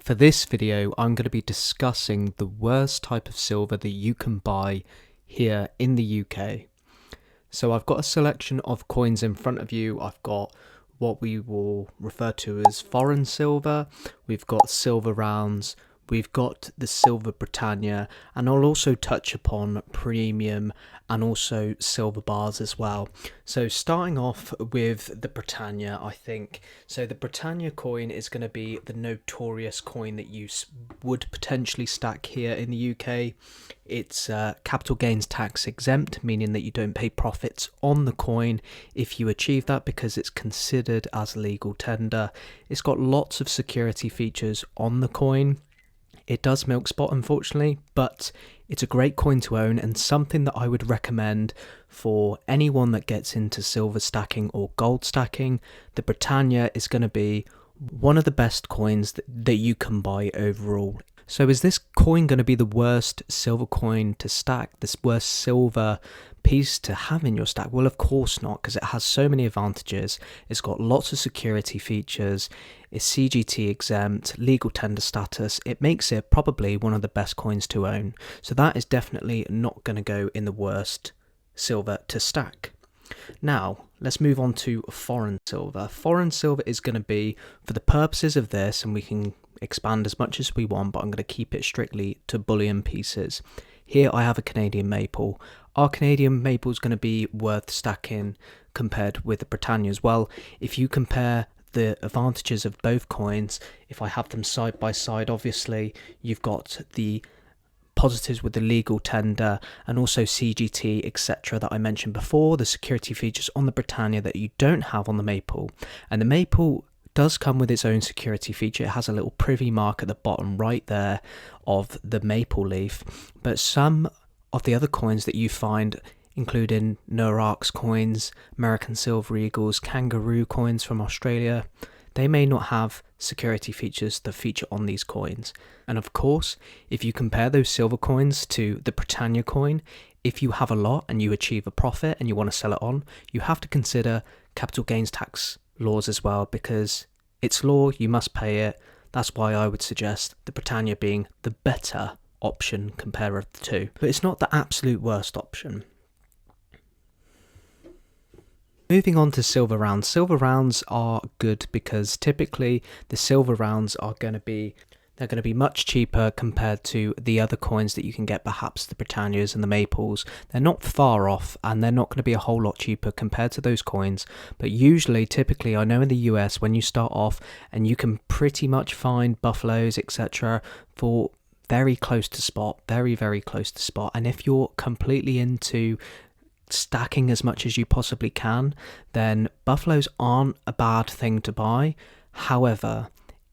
For this video, I'm going to be discussing the worst type of silver that you can buy here in the UK. So I've got a selection of coins in front of you. I've got what we will refer to as foreign silver. We've got silver rounds. We've got the silver Britannia, and I'll also touch upon premium and also silver bars as well. So starting off with the Britannia, I think, so the Britannia coin is going to be the notorious coin that you would potentially stack here in the UK. It's capital gains tax exempt, meaning that you don't pay profits on the coin if you achieve that because it's considered as legal tender. It's got lots of security features on the coin. It does milk spot, unfortunately, but it's a great coin to own and something that I would recommend for anyone that gets into silver stacking or gold stacking. The Britannia is going to be one of the best coins that you can buy overall. So is this coin going to be the worst silver coin to stack, this worst silver piece to have in your stack? Well, of course not, because it has so many advantages. It's got lots of security features. It's CGT exempt, legal tender status. It makes it probably one of the best coins to own. So that is definitely not going to go in the worst silver to stack. Now, let's move on to foreign silver. Foreign silver is going to be, for the purposes of this, and we can expand as much as we want, but I'm going to keep it strictly to bullion pieces. Here I have a Canadian maple. Our Canadian maple is going to be worth stacking compared with the Britannia as well. If you compare the advantages of both coins, if I have them side by side, obviously you've got the positives with the legal tender and also CGT etc. that I mentioned before, the security features on the Britannia that you don't have on the maple. And the maple does come with its own security feature. It has a little privy mark at the bottom right there of the maple leaf, but some of the other coins that you find, including Noarks coins, American Silver Eagles, kangaroo coins from Australia, they may not have security features that feature on these coins. And of course, if you compare those silver coins to the Britannia coin, if you have a lot and you achieve a profit and you want to sell it on, you have to consider capital gains tax laws as well, because it's law, you must pay it. That's why I would suggest the Britannia being the better option compared of the two, but it's not the absolute worst option. Moving on to silver rounds. Silver rounds are good because typically the silver rounds are going to be much cheaper compared to the other coins that you can get, perhaps the Britannias and the maples. They're not far off and they're not going to be a whole lot cheaper compared to those coins. But usually, typically, I know in the US when you start off and you can pretty much find buffaloes, etc. for very close to spot, very, very close to spot. And if you're completely into stacking as much as you possibly can, then buffaloes aren't a bad thing to buy. However,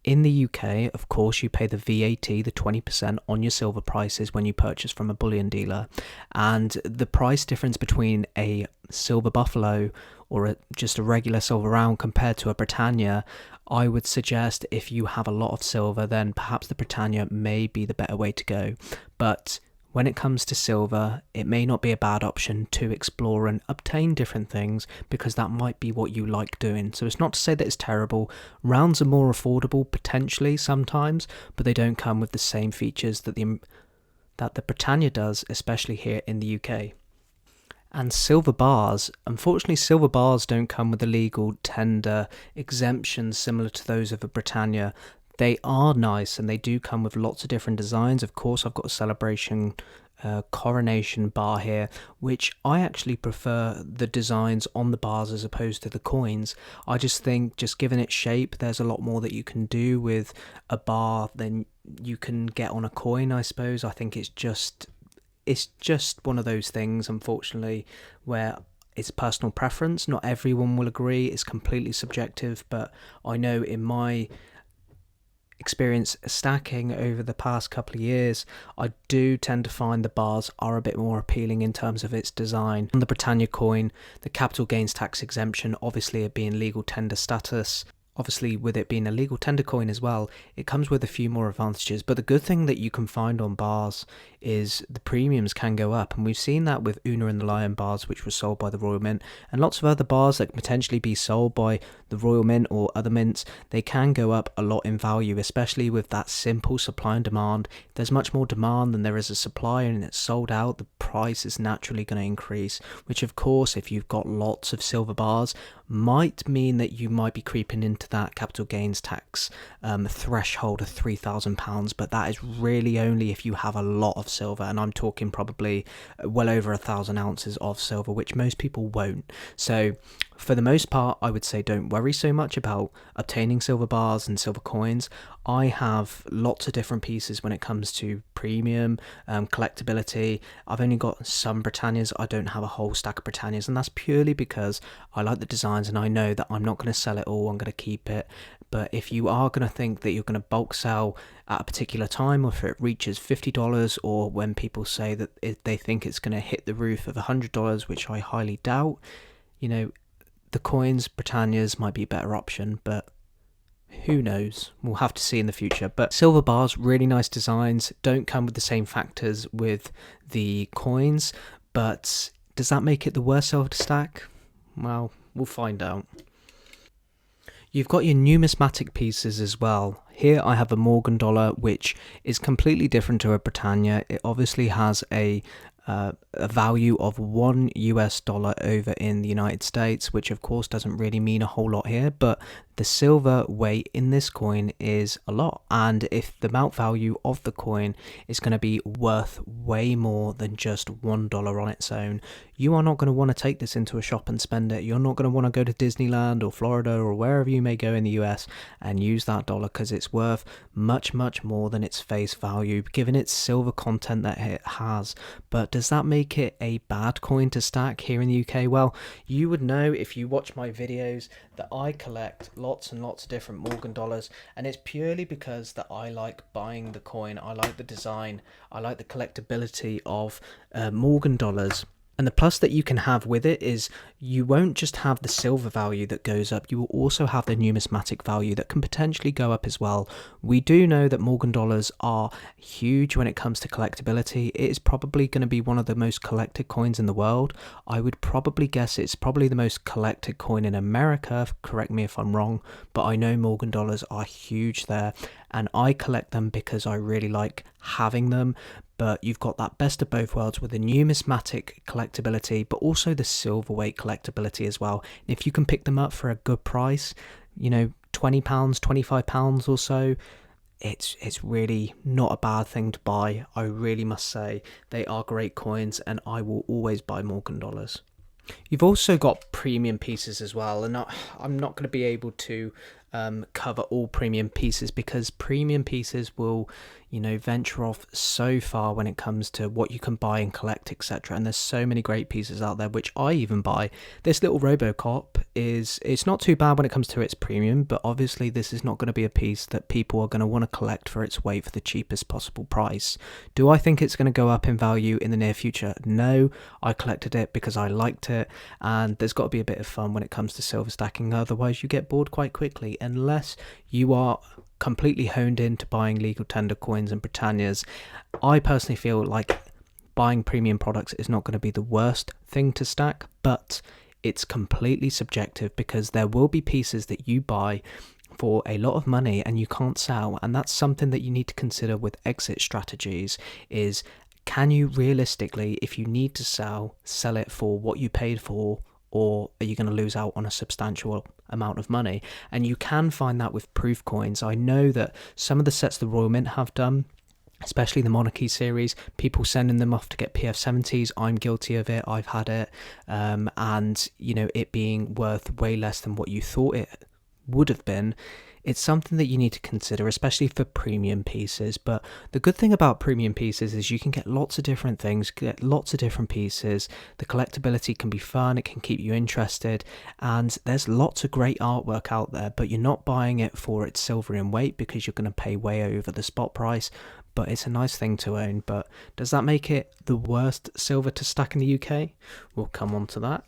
in the UK, of course, you pay the VAT, the 20% on your silver prices when you purchase from a bullion dealer. And the price difference between a silver buffalo or just a regular silver round compared to a Britannia, I would suggest if you have a lot of silver, then perhaps the Britannia may be the better way to go. But when it comes to silver, it may not be a bad option to explore and obtain different things because that might be what you like doing. So it's not to say that it's terrible. Rounds are more affordable potentially sometimes, but they don't come with the same features that the Britannia does, especially here in the UK. And silver bars, unfortunately silver bars don't come with the legal tender exemptions similar to those of a Britannia. They are nice and they do come with lots of different designs. Of course, I've got a celebration coronation bar here, which I actually prefer the designs on the bars as opposed to the coins. I just think, just given its shape, there's a lot more that you can do with a bar than you can get on a coin, I suppose. I think it's just one of those things, unfortunately, where it's personal preference. Not everyone will agree. It's completely subjective, but I know in my experience stacking over the past couple of years, I do tend to find the bars are a bit more appealing in terms of its design. On the Britannia coin, the capital gains tax exemption, obviously it being legal tender status, obviously with it being a legal tender coin as well, it comes with a few more advantages. But the good thing that you can find on bars is the premiums can go up, and we've seen that with Una and the Lion bars, which were sold by the Royal Mint, and lots of other bars that can potentially be sold by the Royal Mint or other mints, they can go up a lot in value, especially with that simple supply and demand. If there's much more demand than there is a supply and it's sold out, the price is naturally going to increase, which of course, if you've got lots of silver bars, might mean that you might be creeping into that capital gains tax threshold of £3,000, but that is really only if you have a lot of silver, and I'm talking probably well over 1,000 ounces of silver, which most people won't. So for the most part, I would say don't worry so much about obtaining silver bars and silver coins. I have lots of different pieces when it comes to premium collectability. I've only got some Britannias. I don't have a whole stack of Britannias, and that's purely because I like the designs and I know that I'm not going to sell it all. I'm going to keep it. But if you are going to think that you're going to bulk sell at a particular time, or if it reaches $50, or when people say that they think it's going to hit the roof of $100, which I highly doubt, the coins, Britannias might be a better option, but who knows? We'll have to see in the future. But silver bars, really nice designs, don't come with the same factors with the coins, but does that make it the worst silver to stack? Well, we'll find out. You've got your numismatic pieces as well. Here I have a Morgan dollar, which is completely different to a Britannia. It obviously has a value of $1 over in the United States, which of course doesn't really mean a whole lot here, but the silver weight in this coin is a lot, and if the mount value of the coin is going to be worth way more than just $1 on its own, you are not going to want to take this into a shop and spend it. You're not going to want to go to Disneyland or Florida or wherever you may go in the US and use that dollar, because it's worth much more than its face value given its silver content that it has. But does that make it a bad coin to stack here in the UK? Well, you would know if you watch my videos that I collect lots and lots of different Morgan dollars, and it's purely because that I like buying the coin. I like the design, I like the collectability of Morgan dollars. And the plus that you can have with it is you won't just have the silver value that goes up, you will also have the numismatic value that can potentially go up as well. We do know that Morgan dollars are huge when it comes to collectability. It is probably going to be one of the most collected coins in the world. I would probably guess it's probably the most collected coin in America, correct me if I'm wrong, but I know Morgan dollars are huge there, and I collect them because I really like having them. But you've got that best of both worlds with the numismatic collectability, but also the silver weight collectability as well. And if you can pick them up for a good price, £20, £25 or so, it's really not a bad thing to buy. I really must say they are great coins, and I will always buy Morgan dollars. You've also got premium pieces as well, and I'm not going to be able to cover all premium pieces, because premium pieces will venture off so far when it comes to what you can buy and collect, etc. And there's so many great pieces out there, which I even buy. This little Robocop it's not too bad when it comes to its premium, but obviously this is not going to be a piece that people are going to want to collect for its weight for the cheapest possible price. Do I think it's going to go up in value in the near future? No, I collected it because I liked it, and there's got to be a bit of fun when it comes to silver stacking, otherwise you get bored quite quickly, unless you are completely honed into buying legal tender coins and Britannias. I personally feel like buying premium products is not going to be the worst thing to stack, but it's completely subjective, because there will be pieces that you buy for a lot of money and you can't sell, and that's something that you need to consider with exit strategies. Is can you realistically, if you need to sell it for what you paid for, or are you going to lose out on a substantial amount of money? And you can find that with proof coins. I know that some of the sets the Royal Mint have done, especially the Monarchy series, people sending them off to get PF70s. I'm guilty of it. I've had it. And, it being worth way less than what you thought it would have been. It's something that you need to consider, especially for premium pieces. But the good thing about premium pieces is you can get lots of different things, get lots of different pieces. The collectability can be fun, it can keep you interested, and there's lots of great artwork out there, but you're not buying it for its silver in weight, because you're going to pay way over the spot price. But it's a nice thing to own. But does that make it the worst silver to stack in the UK? We'll come on to that.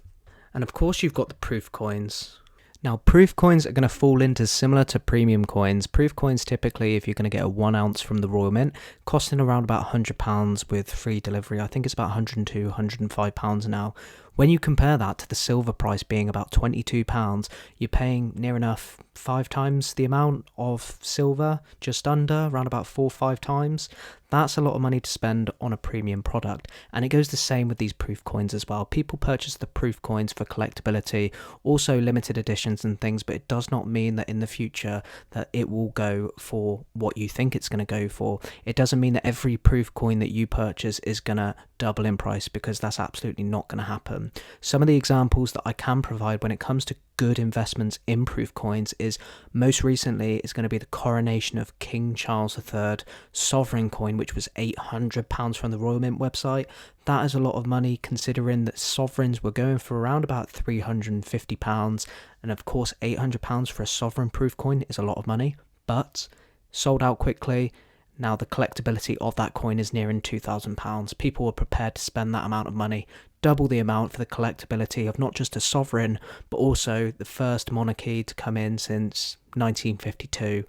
And of course you've got the proof coins. Now, proof coins are going to fall into similar to premium coins. Proof coins, typically, if you're going to get a 1 ounce from the Royal Mint, costing around about £100 with free delivery. I think it's about £102, £105 now. When you compare that to the silver price being about £22, you're paying near enough 5 times the amount of silver, just under, around about 4 or 5 times. That's a lot of money to spend on a premium product, and it goes the same with these proof coins as well. People purchase the proof coins for collectability, also limited editions and things, but it does not mean that in the future that it will go for what you think it's going to go for. It doesn't mean that every proof coin that you purchase is going to double in price, because that's absolutely not going to happen. Some of the examples that I can provide when it comes to good investments in proof coins is, most recently is going to be the coronation of King Charles III sovereign coin, which was £800 from the Royal Mint website. That is a lot of money, considering that sovereigns were going for around about £350, and of course £800 for a sovereign proof coin is a lot of money, but sold out quickly. Now the collectability of that coin is nearing £2,000. People were prepared to spend that amount of money, double the amount for the collectability of not just a sovereign, but also the first monarchy to come in since 1952,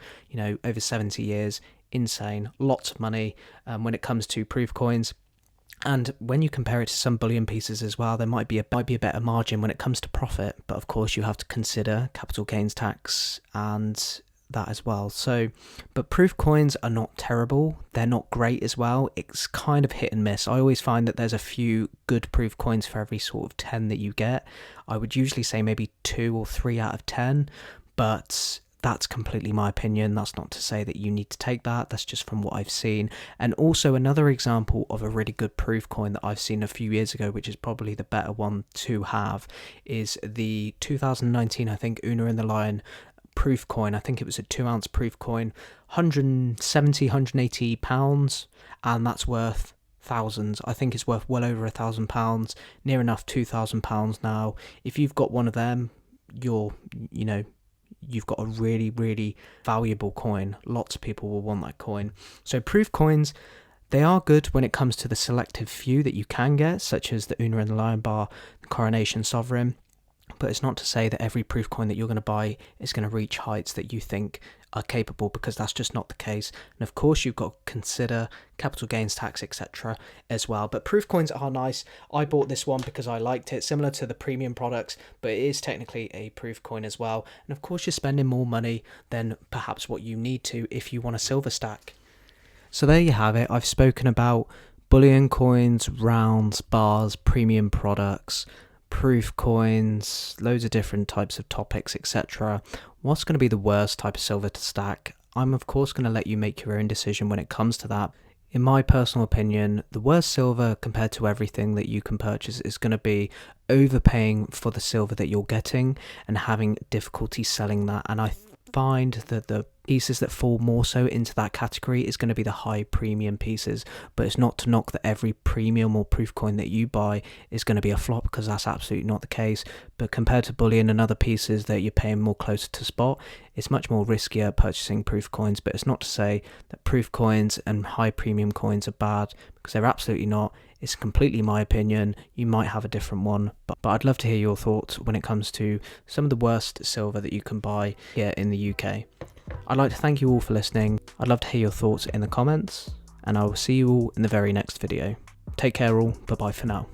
over 70 years. Insane. Lots of money when it comes to proof coins. And when you compare it to some bullion pieces as well, there might be a better margin when it comes to profit, but of course you have to consider capital gains tax and that as well. But proof coins are not terrible, they're not great as well. It's kind of hit and miss. I always find that there's a few good proof coins for every sort of 10 that you get. I would usually say maybe 2 or 3 out of 10, but that's completely my opinion. That's not to say that you need to take that. That's just from what I've seen. And also another example of a really good proof coin that I've seen a few years ago, which is probably the better one to have, is the 2019, I think, Una in the Lion proof coin. I think it was a 2-ounce proof coin, £180, and that's worth thousands. I think it's worth well over £1,000, near enough £2,000 now. If you've got one of them, you've got a really, really valuable coin. Lots of people will want that coin. So proof coins, they are good when it comes to the selective few that you can get, such as the Una and the Lion bar, the Coronation Sovereign. But it's not to say that every proof coin that you're going to buy is going to reach heights that you think are capable, because that's just not the case. And of course you've got to consider capital gains tax, etc. as well. But proof coins are nice. I bought this one because I liked it, similar to the premium products, but it is technically a proof coin as well. And of course you're spending more money than perhaps what you need to if you want a silver stack. So there you have it. I've spoken about bullion coins, rounds, bars, premium products, proof coins, loads of different types of topics, etc. What's going to be the worst type of silver to stack? I'm of course going to let you make your own decision when it comes to that. In my personal opinion, the worst silver compared to everything that you can purchase is going to be overpaying for the silver that you're getting and having difficulty selling that. And I find that the pieces that fall more so into that category is going to be the high premium pieces. But it's not to knock that every premium or proof coin that you buy is going to be a flop, because that's absolutely not the case. But compared to bullion and other pieces that you're paying more closer to spot, it's much more riskier purchasing proof coins. But it's not to say that proof coins and high premium coins are bad, because they're absolutely not. It's completely my opinion. You might have a different one, but I'd love to hear your thoughts when it comes to some of the worst silver that you can buy here in the UK. I'd like to thank you all for listening. I'd love to hear your thoughts in the comments, and I will see you all in the very next video. Take care all, bye bye for now.